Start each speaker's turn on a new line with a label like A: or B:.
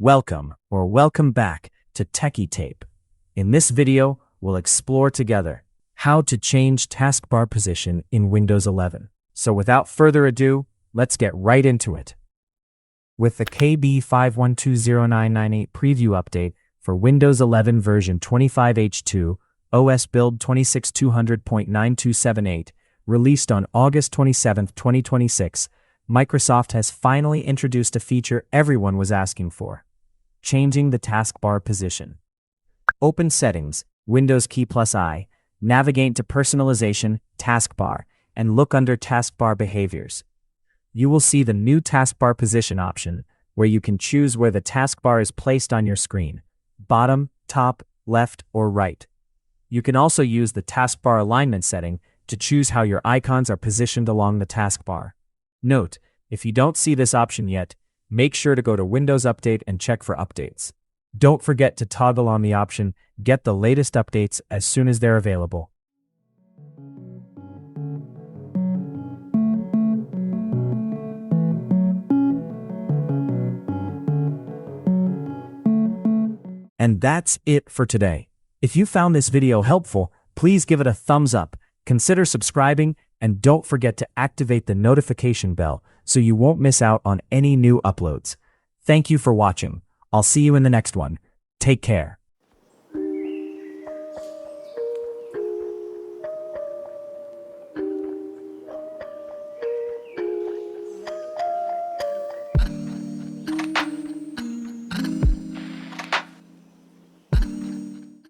A: Welcome back to TechieTape. In this video, we'll explore together how to change taskbar position in Windows 11. So without further ado, let's get right into it. With the KB5120998 Preview update for Windows 11 version 25H2, OS build 26200.9278, released on August 27, 2026, Microsoft has finally introduced a feature everyone was asking for: changing the taskbar position. Open Settings, Windows key +I, navigate to Personalization, Taskbar, and look under Taskbar Behaviors. You will see the new taskbar position option, where you can choose where the taskbar is placed on your screen: bottom, top, left, or right. You can also use the taskbar alignment setting to choose how your icons are positioned along the taskbar. Note, if you don't see this option yet, make sure to go to Windows Update and check for updates. Don't forget to toggle on the option Get the latest updates as soon as they're available. And that's it for today. If you found this video helpful, please give it a thumbs up, consider subscribing, and don't forget to activate the notification bell so you won't miss out on any new uploads. Thank you for watching. I'll see you in the next one. Take care.